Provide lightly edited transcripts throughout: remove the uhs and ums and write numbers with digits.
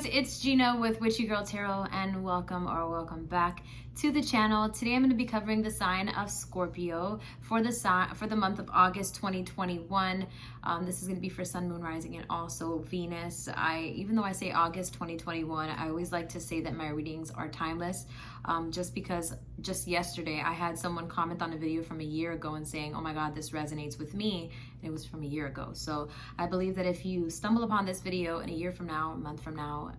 guys, it's Gina with WitchyGirlTarot, and welcome back to the channel. Today I'm going to be covering the sign of Scorpio for the month of August 2021. This is going to be for Sun, Moon, Rising, and also Venus. Even though I say August 2021, I always like to say that my readings are timeless, just because just yesterday I had someone comment on a video from a year ago and saying, oh my god, this resonates with me. And it was from a year ago. So I believe that if you stumble upon this video in a year from now, a month from now,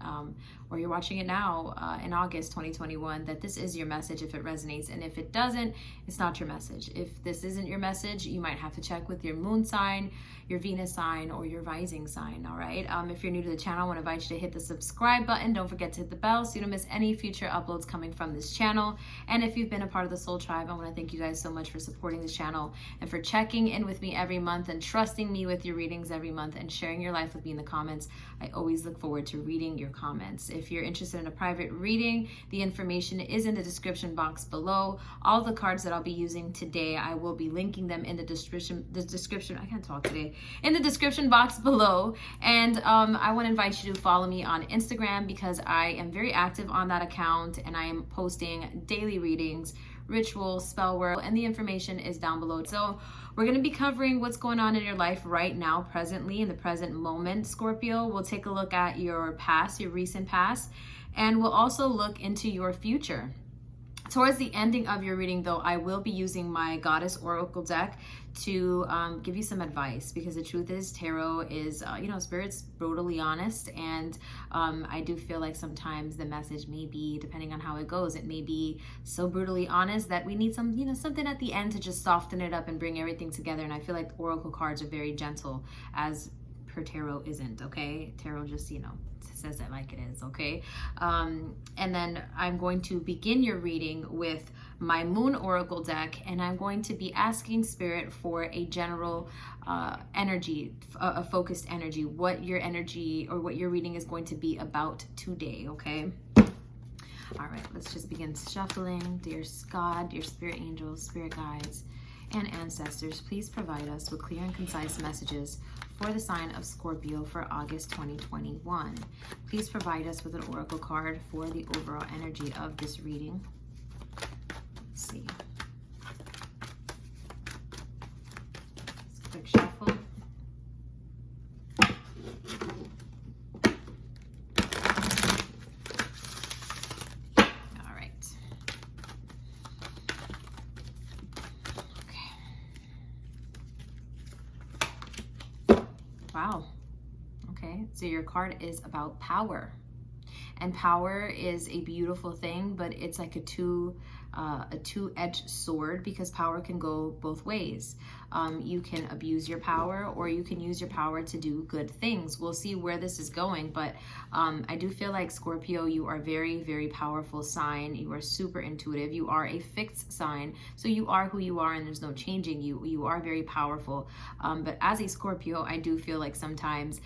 or you're watching it now in August 2021, that this is your message if it resonates. And if it doesn't, it's not your message. If this isn't your message, you might have to check with your moon sign, your Venus sign, or your rising sign. All right. If you're new to the channel, I want to invite you to hit the subscribe button. Don't forget to hit the bell so you don't miss any future uploads coming from this channel. And if you've been a part of the Soul Tribe, I want to thank you guys so much for supporting this channel and for checking in with me every month and trusting me with your readings every month and sharing your life with me in the comments. I always look forward to reading your comments. If you're interested in a private reading, the information is in the description box below. All the cards that I'll be using today, I will be linking them in the description, I can't talk today, in the description box below. And I want to invite you to follow me on Instagram because I am very active on that account and I am posting daily readings, rituals, spell work, and the information is down below. So we're going to be covering what's going on in your life right now, presently, in the present moment, Scorpio. We'll take a look at your past, your recent past, and we'll also look into your future. Towards the ending of your reading, though, I will be using my Goddess Oracle deck to give you some advice, because the truth is tarot is, Spirit's brutally honest, and I do feel like sometimes the message may be, depending on how it goes, it may be so brutally honest that we need something at the end to just soften it up and bring everything together. And I feel like Oracle cards are very gentle, as per tarot isn't, okay? Tarot just, says it like it is, okay? And then I'm going to begin your reading with my Moon Oracle deck, and I'm going to be asking Spirit for a general energy, a focused energy, what your energy or what your reading is going to be about today, okay? All right, let's just begin shuffling. Dear God, dear spirit angels, spirit guides, and ancestors, please provide us with clear and concise messages for the sign of Scorpio for August 2021. Please provide us with an oracle card for the overall energy of this reading. Let's see. Just a quick shuffle. All right. Wow. Okay, so your card is about power. And power is a beautiful thing, but it's like a two-edged sword, because power can go both ways. You can abuse your power, or you can use your power to do good things. We'll see where this is going, but I do feel like, Scorpio, you are very, very powerful sign. You are super intuitive. You are a fixed sign, so you are who you are, and there's no changing you. You are very powerful. But as a Scorpio, I do feel like sometimes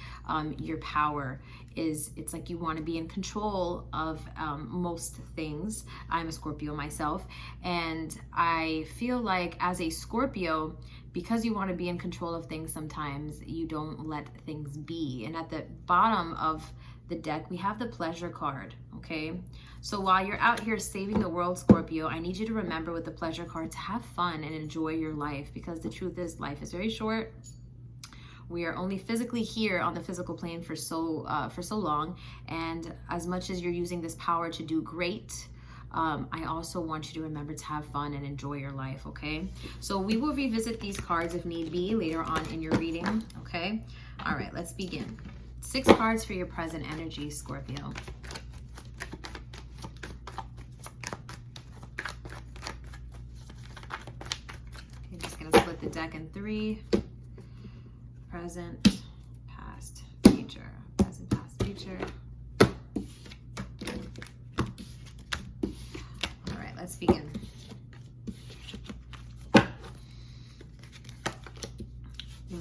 your power it's like you want to be in control of most things. I'm a Scorpio myself, and I feel like as a Scorpio, because you want to be in control of things, sometimes you don't let things be. And at the bottom of the deck, we have the pleasure card, okay? So while you're out here saving the world, Scorpio, I need you to remember with the pleasure card to have fun and enjoy your life, because the truth is life is very short. We are only physically here on the physical plane for so long, and as much as you're using this power to do great, I also want you to remember to have fun and enjoy your life, okay? So we will revisit these cards if need be later on in your reading, okay? All right, let's begin. 6 cards for your present energy, Scorpio. Okay, just gonna split the deck in 3. Present, past, future. Present, past, future. All right, let's begin.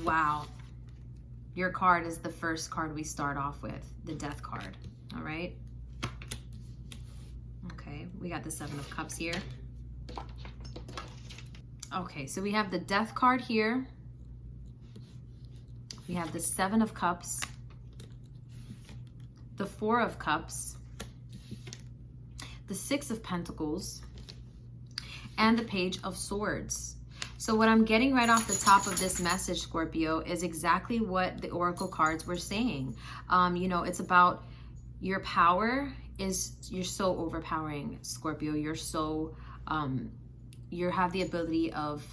Wow. Your card is the first card we start off with, the Death card. All right. Okay, we got the 7 of Cups here. Okay, so we have the Death card here. We have the 7 of Cups, the Four of Cups, the Six of Pentacles, and the Page of Swords. So what I'm getting right off the top of this message, Scorpio, is exactly what the Oracle cards were saying. You know, it's about your power you're so overpowering, Scorpio. You're so, you have the ability of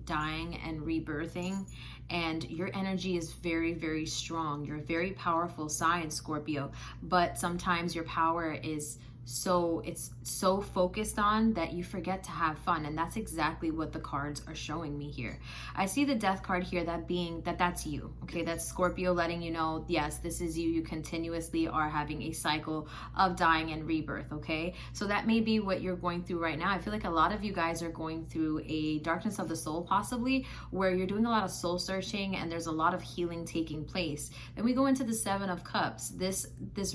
dying and rebirthing, and your energy is very, very strong. You're a very powerful sign, Scorpio, but sometimes your power is it's so focused on that you forget to have fun, and that's exactly what the cards are showing me here. I see the Death card here, that being that's you, okay? That's Scorpio letting you know, yes, this is you. You continuously are having a cycle of dying and rebirth, okay? So that may be what you're going through right now. I feel like a lot of you guys are going through a darkness of the soul, possibly, where you're doing a lot of soul searching and there's a lot of healing taking place. Then we go into the Seven of Cups. This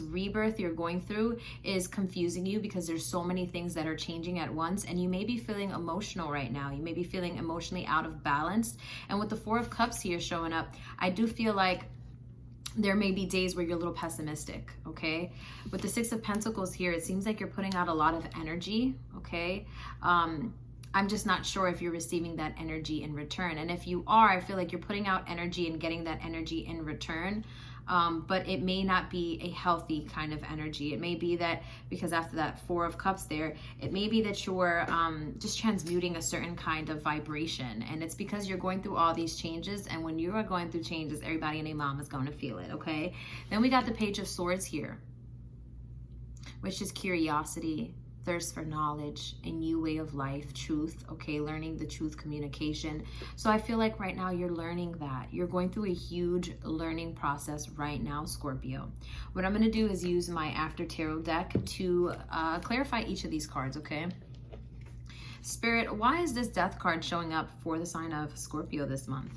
rebirth you're going through is confusing you because there's so many things that are changing at once, and you may be feeling emotional right now. You may be feeling emotionally out of balance. And with the Four of Cups here showing up, I do feel like there may be days where you're a little pessimistic, okay? With the Six of Pentacles here, it seems like you're putting out a lot of energy, okay? I'm just not sure if you're receiving that energy in return. And if you are, I feel like you're putting out energy and getting that energy in return. But it may not be a healthy kind of energy. It may be that, because after that Four of Cups there, it may be that you're just transmuting a certain kind of vibration. And it's because you're going through all these changes. And when you are going through changes, everybody and their mom is going to feel it, okay? Then we got the Page of Swords here, which is curiosity, thirst for knowledge, a new way of life, truth, okay, learning the truth, communication. So I feel like right now you're learning that. You're going through a huge learning process right now, Scorpio. What I'm going to do is use my After Tarot deck to clarify each of these cards, okay? Spirit, why is this Death card showing up for the sign of Scorpio this month?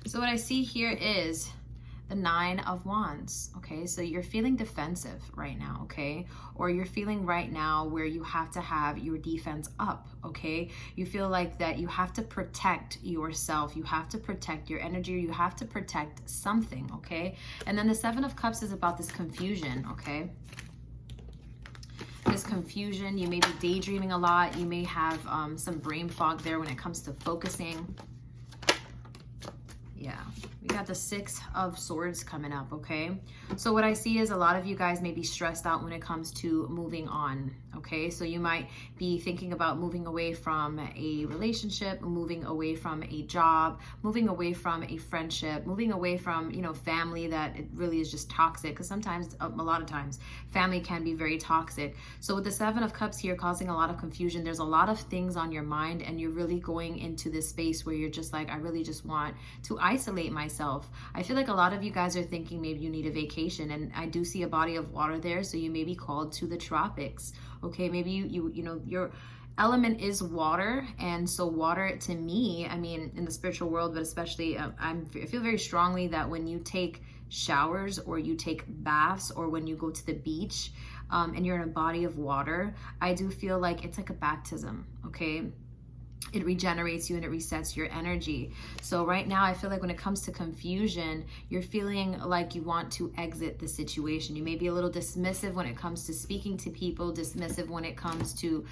So what I see here is the Nine of Wands, okay? So you're feeling defensive right now, okay? Or you're feeling right now where you have to have your defense up, okay? You feel like that you have to protect yourself. You have to protect your energy. You have to protect something, okay? And then the Seven of Cups is about this confusion, okay? This confusion, you may be daydreaming a lot. You may have some brain fog there when it comes to focusing. Yeah, we got the Six of Swords coming up, okay? So what I see is a lot of you guys may be stressed out when it comes to moving on, okay? So you might be thinking about moving away from a relationship, moving away from a job, moving away from a friendship, moving away from, you know, family that it really is just toxic, because sometimes, a lot of times, family can be very toxic. So with the Seven of Cups here causing a lot of confusion, there's a lot of things on your mind, and you're really going into this space where you're just like, I really just want to isolate myself. I feel like a lot of you guys are thinking maybe you need a vacation, and I do see a body of water there, so you may be called to the tropics, okay? Maybe you know, your element is water, and so water to me, I mean, in the spiritual world, but especially I feel very strongly that when you take showers or you take baths or when you go to the beach and you're in a body of water, I do feel like it's like a baptism, okay? It regenerates you and it resets your energy. So right now, I feel like when it comes to confusion, you're feeling like you want to exit the situation. You may be a little dismissive when it comes to speaking to people, dismissive when it comes to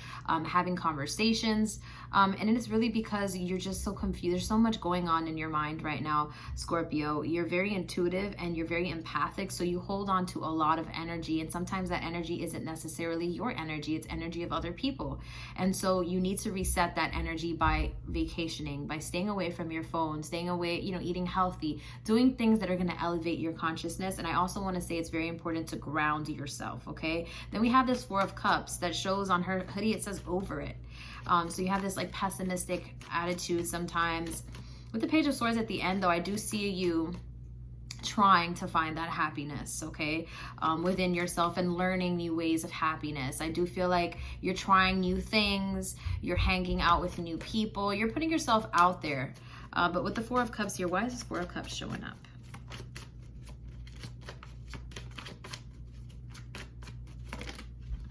having conversations. And it's really because you're just so confused. There's so much going on in your mind right now, Scorpio. You're very intuitive and you're very empathic. So you hold on to a lot of energy. And sometimes that energy isn't necessarily your energy. It's energy of other people. And so you need to reset that energy by vacationing, by staying away from your phone, staying away, you know, eating healthy, doing things that are going to elevate your consciousness. And I also want to say it's very important to ground yourself, okay? Then we have this Four of Cups that shows on her hoodie, it says over it. So you have this like pessimistic attitude sometimes. With the Page of Swords at the end though, I do see you trying to find that happiness, okay, within yourself and learning new ways of happiness. I do feel like you're trying new things, you're hanging out with new people, you're putting yourself out there. But with the Four of Cups here, why is this Four of Cups showing up?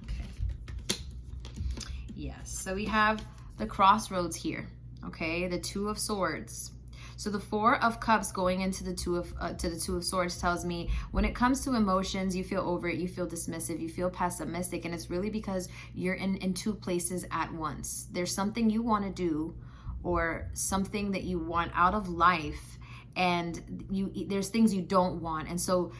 Okay. Yes, so we have the crossroads here. okay? The Two of Swords. So the Four of Cups going into the Two of Swords tells me when it comes to emotions, you feel over it, you feel dismissive, you feel pessimistic, and it's really because you're in two places at once. There's something you want to do or something that you want out of life, and there's things you don't want. And so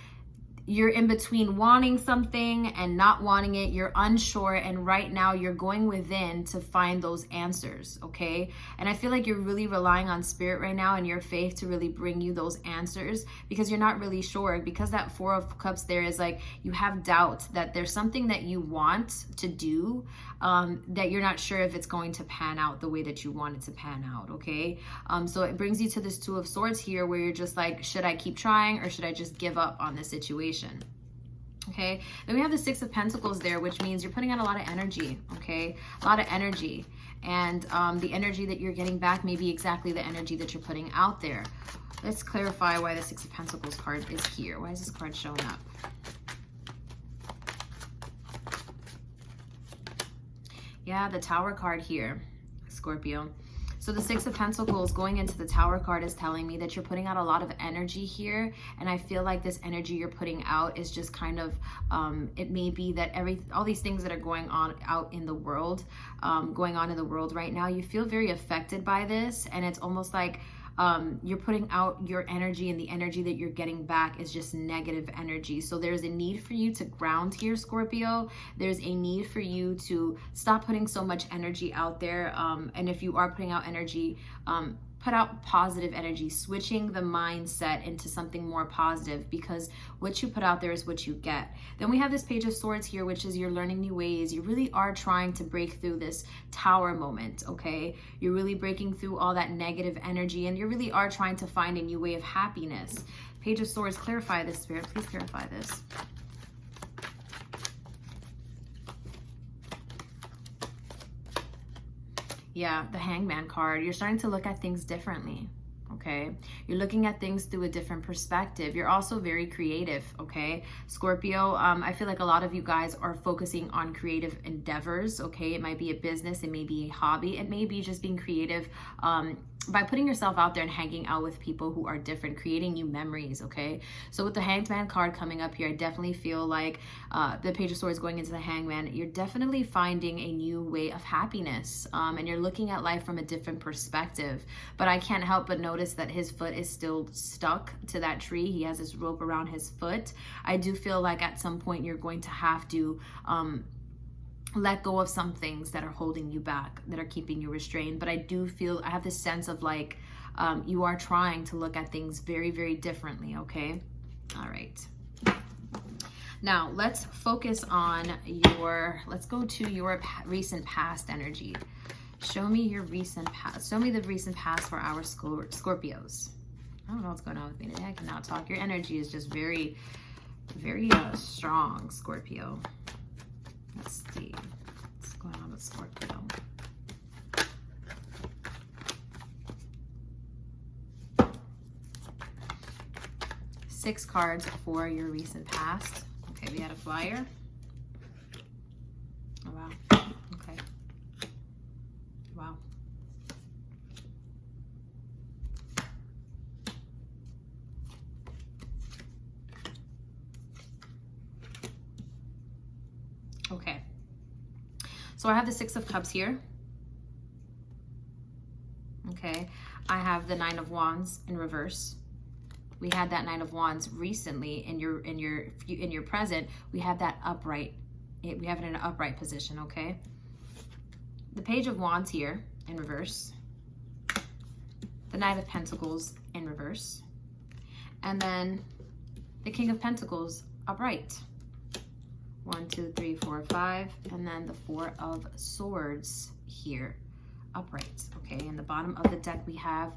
you're in between wanting something and not wanting it. You're unsure, and right now you're going within to find those answers, okay? And I feel like you're really relying on spirit right now and your faith to really bring you those answers, because you're not really sure, because that Four of Cups there is like you have doubt that there's something that you want to do that you're not sure if it's going to pan out the way that you want it to pan out, okay? So it brings you to this Two of Swords here where you're just like, should I keep trying or should I just give up on this situation? Okay, then we have the Six of Pentacles there, which means you're putting out a lot of energy, okay? A lot of energy. And the energy that you're getting back may be exactly the energy that you're putting out there. Let's clarify why the Six of Pentacles card is here. Why is this card showing up? Yeah, the Tower card here, Scorpio. So the Six of Pentacles going into the Tower card is telling me that you're putting out a lot of energy here. And I feel like this energy you're putting out is just kind of, it may be that all these things that are going on out in the world, going on in the world right now, you feel very affected by this. And it's almost like you're putting out your energy, and the energy that you're getting back is just negative energy. So there's a need for you to ground here, Scorpio. There's a need for you to stop putting so much energy out there. And if you are putting out energy, put out positive energy, switching the mindset into something more positive, because what you put out there is what you get. Then we have this Page of Swords here, which is you're learning new ways. You really are trying to break through this Tower moment, okay? You're really breaking through all that negative energy, and you really are trying to find a new way of happiness. Page of Swords, clarify this, Spirit. Please clarify this. Yeah, the Hangman card. You're starting to look at things differently, okay? You're looking at things through a different perspective. You're also very creative, okay? Scorpio, I feel like a lot of you guys are focusing on creative endeavors, okay? It might be a business, it may be a hobby, it may be just being creative by putting yourself out there and hanging out with people who are different, creating new memories, okay? So with the Hangman card coming up here, I definitely feel like the Page of Swords going into the Hangman, you're definitely finding a new way of happiness, and you're looking at life from a different perspective. But I can't help but notice that his foot is still stuck to that tree. He has this rope around his foot. I do feel like at some point you're going to have to let go of some things that are holding you back, that are keeping you restrained. But I do feel, I have this sense of like, you are trying to look at things very, very differently, okay? All right. Now, let's focus on let's go to your recent past energy. Show me your recent past. Show me the recent past for our Scorpios. I don't know what's going on with me today. I cannot talk. Your energy is just very, very strong, Scorpio. Let's see what's going on with Scorpio. Six cards for your recent past. Okay, we had a flyer. Oh, wow. Okay. Wow. Okay, so I have the Six of Cups here. Okay, I have the Nine of Wands in reverse. We had that Nine of Wands recently in your present. We have that upright. We have it in an upright position. Okay, the Page of Wands here in reverse. The Knight of Pentacles in reverse, and then the King of Pentacles upright. 1, 2, 3, 4, 5, and then the Four of Swords here, upright, okay? In the bottom of the deck, we have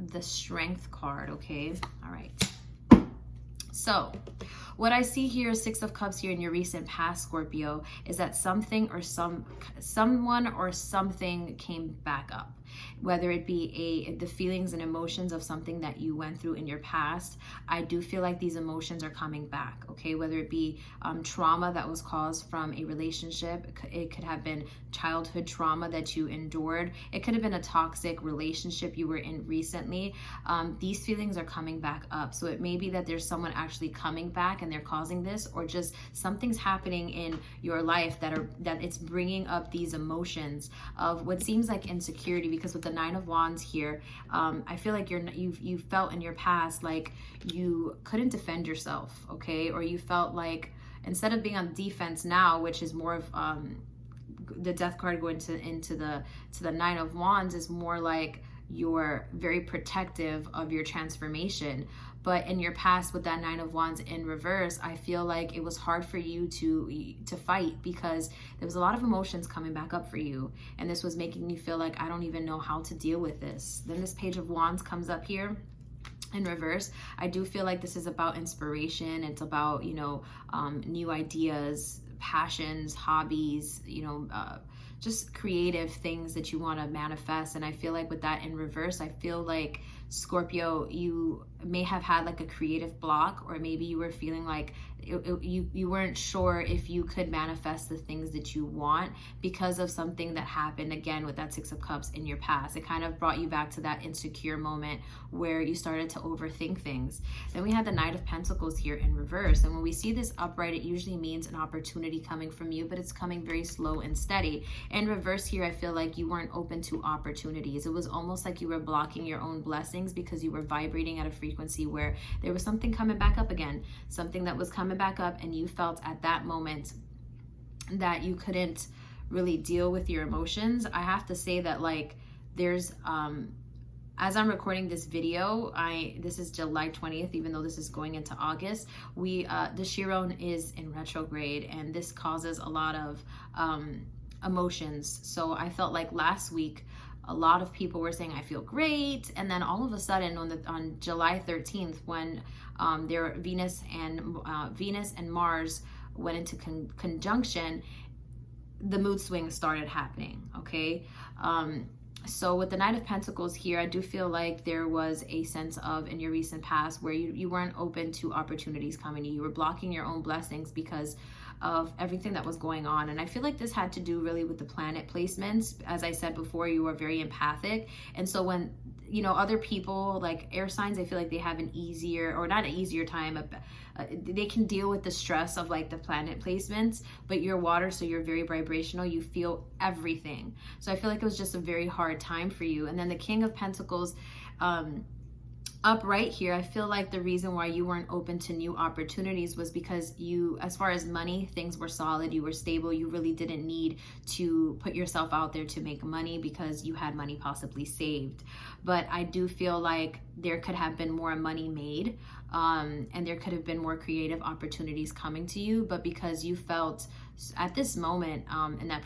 the Strength card, okay? All right. So, what I see here, Six of Cups here in your recent past, Scorpio, is that something or someone or something came back up. whether it be the feelings and emotions of something that you went through in your past. I do feel like these emotions are coming back, okay? Whether it be trauma that was caused from a relationship, it could have been childhood trauma that you endured, it could have been a toxic relationship you were in recently. These feelings are coming back up. So it may be that there's someone actually coming back and they're causing this, or just something's happening in your life that it's bringing up these emotions of what seems like insecurity. Because with the Nine of Wands here, I feel like you felt in your past like you couldn't defend yourself, okay? Or you felt like instead of being on defense now, which is more of the Death card going into the Nine of Wands, is more like you're very protective of your transformation. But in your past with that Nine of Wands in reverse, I feel like it was hard for you to fight, because there was a lot of emotions coming back up for you, and this was making you feel like, I don't even know how to deal with this. Then this Page of Wands comes up here in reverse. I do feel like this is about inspiration. It's about, you know, new ideas, passions, hobbies, you know, just creative things that you want to manifest. And I feel like with that in reverse, I feel like Scorpio, you may have had like a creative block, or maybe you were feeling like you weren't sure if you could manifest the things that you want because of something that happened, again, with that Six of Cups in your past. It kind of brought you back to that insecure moment where you started to overthink things. Then we had the Knight of Pentacles here in reverse. And when we see this upright, it usually means an opportunity coming from you, but it's coming very slow and steady. In reverse here, I feel like you weren't open to opportunities. It was almost like you were blocking your own blessings because you were vibrating at a frequency where there was something coming back up again, something that was coming back up, and you felt at that moment that you couldn't really deal with your emotions. I have to say that, like, there's as I'm recording this video, this is July 20th, even though this is going into August, the Chiron is in retrograde, and this causes a lot of emotions. So I felt like last week a lot of people were saying I feel great, and then all of a sudden on July 13th, when their Venus and Mars went into conjunction, the mood swings started happening, okay? So with the Knight of Pentacles here, I do feel like there was a sense of, in your recent past, where you weren't open to opportunities coming to you. You were blocking your own blessings because of everything that was going on. And I feel like this had to do really with the planet placements. As I said before, you are very empathic. And so when, you know, other people, like air signs, I feel like they have an easier, or not an easier time, they can deal with the stress of like the planet placements, but you're water, so you're very vibrational, you feel everything. So I feel like it was just a very hard time for you. And then the King of Pentacles upright here, I feel like the reason why you weren't open to new opportunities was because you, as far as money, things were solid, you were stable, you really didn't need to put yourself out there to make money because you had money possibly saved. But I do feel like there could have been more money made, and there could have been more creative opportunities coming to you, but because you felt at this moment in that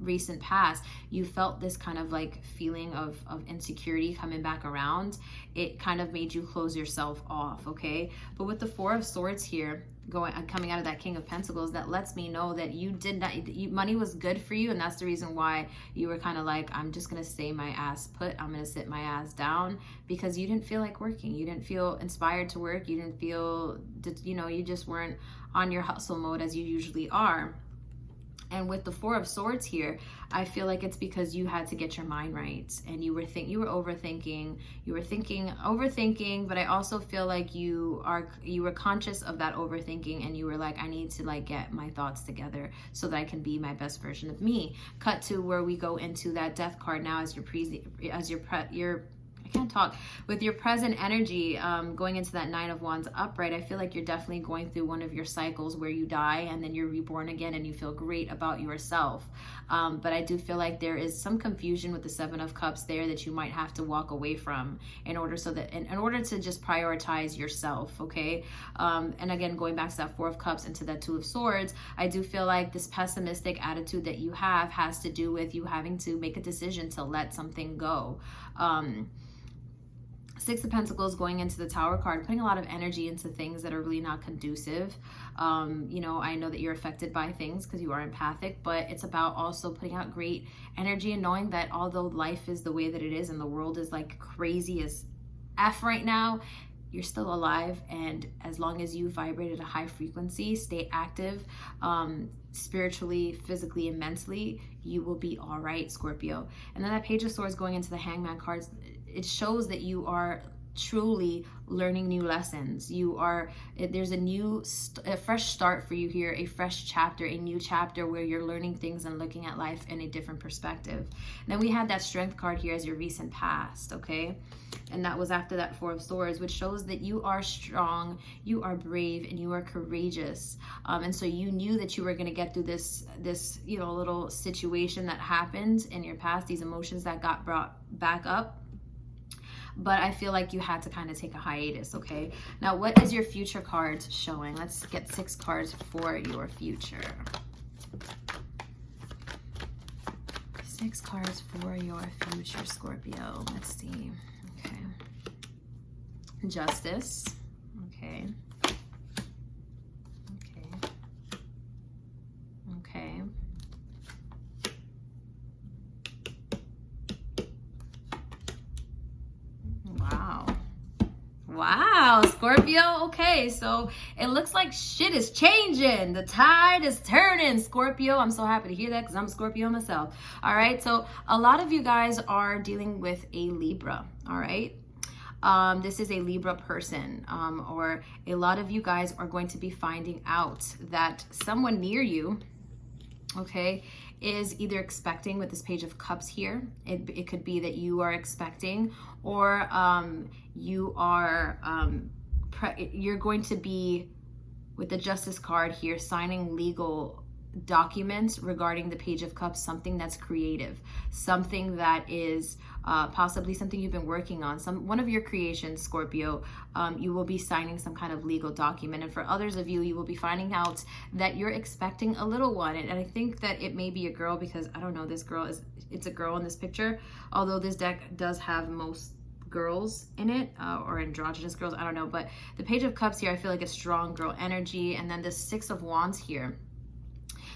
recent past, you felt this kind of like feeling of insecurity coming back around, it kind of made you close yourself off, okay? But with the Four of Swords here coming out of that King of Pentacles, that lets me know that you did not, money was good for you, and that's the reason why you were kind of like, I'm just gonna stay my ass put, I'm gonna sit my ass down, because you didn't feel like working, you didn't feel inspired to work, you didn't feel, you know, you just weren't on your hustle mode as you usually are. And with the Four of Swords here, I feel like it's because you had to get your mind right, and you were overthinking, but I also feel like you were conscious of that overthinking, and you were like, I need to like get my thoughts together so that I can be my best version of me. Cut to where we go into that Death card now as with your present energy, going into that Nine of Wands upright. I feel like you're definitely going through one of your cycles where you die and then you're reborn again, and you feel great about yourself. But I do feel like there is some confusion with the Seven of Cups there that you might have to walk away from in order to just prioritize yourself, okay? And again, going back to that Four of Cups into that Two of Swords, I do feel like this pessimistic attitude that you have has to do with you having to make a decision to let something go. Six of Pentacles going into the Tower card, putting a lot of energy into things that are really not conducive. You know, I know that you're affected by things because you are empathic, but it's about also putting out great energy and knowing that although life is the way that it is and the world is like crazy as F right now, you're still alive, and as long as you vibrate at a high frequency, stay active, spiritually, physically, and mentally, you will be all right, Scorpio. And then that Page of Swords going into the Hangman cards, it shows that you are truly learning new lessons. There's a fresh start for you here, a fresh chapter, a new chapter where you're learning things and looking at life in a different perspective. And then we had that Strength card here as your recent past, okay? And that was after that Four of Swords, which shows that you are strong, you are brave, and you are courageous. And so you knew that you were going to get through this, you know, little situation that happened in your past, these emotions that got brought back up. But I feel like you had to kind of take a hiatus, okay? Now, what is your future cards showing? Let's get 6 cards for your future. 6 cards for your future, Scorpio. Let's see. Okay. Justice. Okay. Okay. Okay. Wow, Scorpio. Okay, so it looks like shit is changing. The tide is turning, Scorpio. I'm so happy to hear that because I'm a Scorpio myself. All right, so a lot of you guys are dealing with a Libra, all right? This is a Libra person, or a lot of you guys are going to be finding out that someone near you, okay, is either expecting with this Page of Cups here. It could be that you are expecting, or you're going to be, with the Justice card here, signing legal documents regarding the Page of Cups, something that's creative, something that is possibly something you've been working on, one of your creations, Scorpio. You will be signing some kind of legal document, and for others of you, you will be finding out that you're expecting a little one. And I think that it may be a girl, because I don't know, it's a girl in this picture, although this deck does have most girls in it, or androgynous girls, I don't know. But the Page of Cups here, I feel like it's strong girl energy. And then the 6 of Wands here,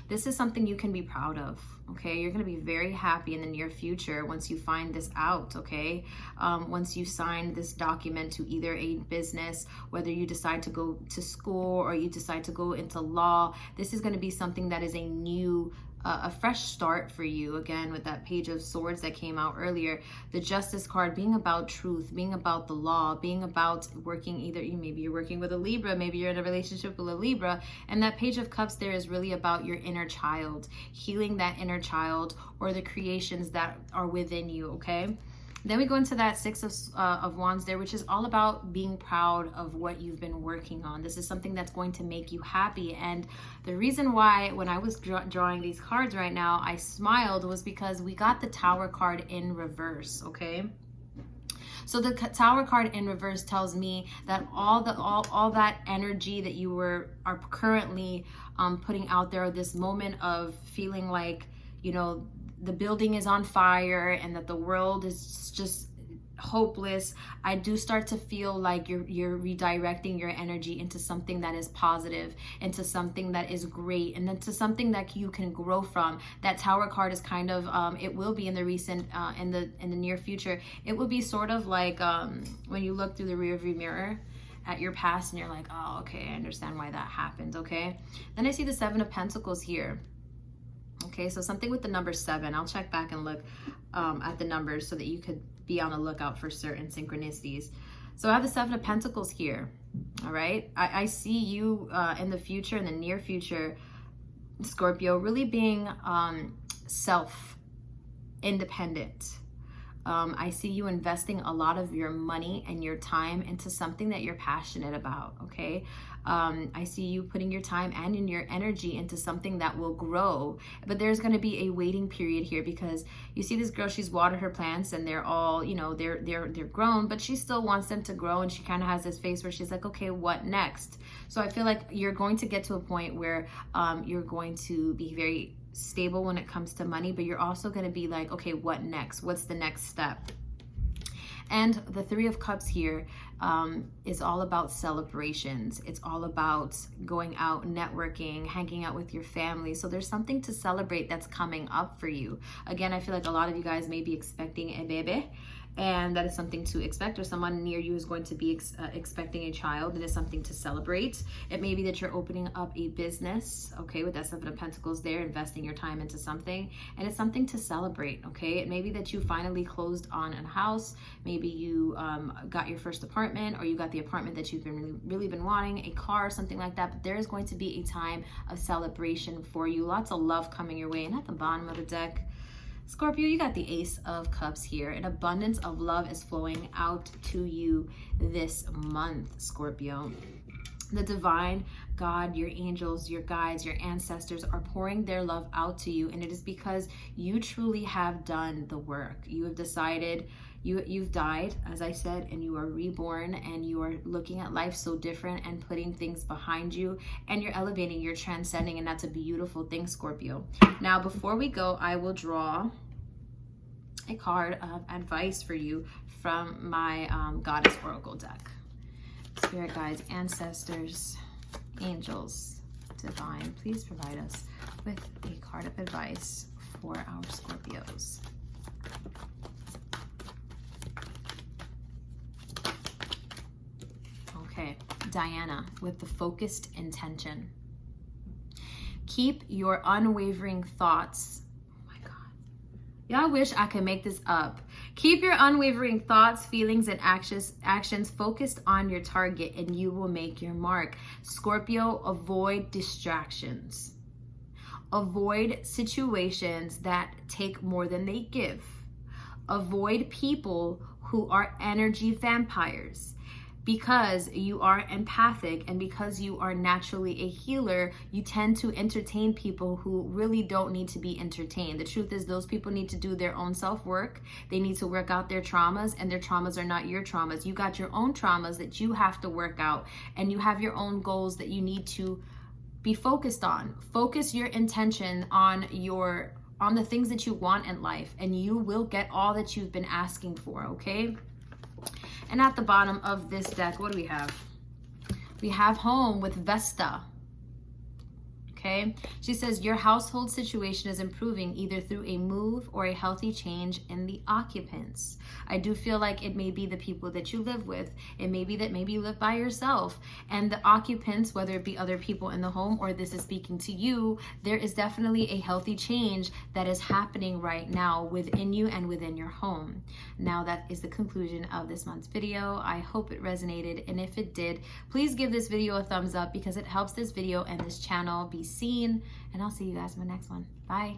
this is something you can be proud of, okay? You're going to be very happy in the near future once you find this out, okay? Once you sign this document to either a business, whether you decide to go to school or you decide to go into law, this is going to be something that is a new, a fresh start for you. Again, with that Page of Swords that came out earlier, the Justice card being about truth, being about the law, being about working, maybe you're working with a Libra, maybe you're in a relationship with a Libra, and that Page of Cups there is really about your inner child, healing that inner child or the creations that are within you, okay? Then we go into that 6 of Wands there, which is all about being proud of what you've been working on. This is something that's going to make you happy. And the reason why when I was drawing these cards right now, I smiled was because we got the Tower card in reverse, okay? So the Tower card in reverse tells me that all that energy that you are currently putting out there, this moment of feeling like, you know, the building is on fire and that the world is just hopeless, I do start to feel like you're redirecting your energy into something that is positive, into something that is great, and then to something that you can grow from. That Tower card is kind of it will be in the recent in the near future, it will be sort of like when you look through the rearview mirror at your past and you're like, oh, okay, I understand why that happened, okay? Then I see the 7 of Pentacles here. Okay, so something with the number 7. I'll check back and look at the numbers so that you could be on the lookout for certain synchronicities. So I have the 7 of Pentacles here, all right? I see you in the future, in the near future, Scorpio, really being self-independent. I see you investing a lot of your money and your time into something that you're passionate about, okay? I see you putting your time and in your energy into something that will grow, but there's going to be a waiting period here, because you see this girl, she's watered her plants and they're all, you know, they're grown, but she still wants them to grow, and she kind of has this face where she's like, okay, what next? So I feel like you're going to get to a point where you're going to be very stable when it comes to money, but you're also going to be like, okay, what next? What's the next step? And the Three of Cups here is all about celebrations. It's all about going out, networking, hanging out with your family. So there's something to celebrate that's coming up for you. Again, I feel like a lot of you guys may be expecting a baby, and that is something to expect, or someone near you is going to be expecting a child. It is something to celebrate. It may be that you're opening up a business, okay, with that Seven of Pentacles there, investing your time into something, and it's something to celebrate, okay? It may be that you finally closed on a house. Maybe you got your first apartment, or you got the apartment that you've been really been wanting, a car, something like that. But there is going to be a time of celebration for you. Lots of love coming your way. And at the bottom of the deck, Scorpio, you got the Ace of Cups here. An abundance of love is flowing out to you this month, Scorpio. The divine, God, your angels, your guides, your ancestors are pouring their love out to you. And it is because you truly have done the work. You have decided, you've died, as I said, and you are reborn, and you are looking at life so different and putting things behind you, and you're elevating, you're transcending, and that's a beautiful thing, Scorpio. Now, before we go, I will draw a card of advice for you from my Goddess Oracle deck. Spirit guides, ancestors, angels, divine, please provide us with a card of advice for our Scorpios. Okay, Diana with the focused intention. Keep your unwavering thoughts. Oh my God. Y'all wish I could make this up. Keep your unwavering thoughts, feelings, and actions focused on your target, and you will make your mark. Scorpio, avoid distractions. Avoid situations that take more than they give. Avoid people who are energy vampires. Because you are empathic and because you are naturally a healer, you tend to entertain people who really don't need to be entertained. The truth is, those people need to do their own self-work. They need to work out their traumas, and their traumas are not your traumas. You got your own traumas that you have to work out, and you have your own goals that you need to be focused on. Focus your intention on the things that you want in life, and you will get all that you've been asking for, okay? And at the bottom of this deck, what do we have? We have Home with Vesta. Okay, she says your household situation is improving either through a move or a healthy change in the occupants. I do feel like it may be the people that you live with. It may be that maybe you live by yourself, and the occupants, whether it be other people in the home or this is speaking to you, there is definitely a healthy change that is happening right now within you and within your home. Now that is the conclusion of this month's video. I hope it resonated, and if it did, please give this video a thumbs up because it helps this video and this channel be seen, and I'll see you guys in my next one. Bye.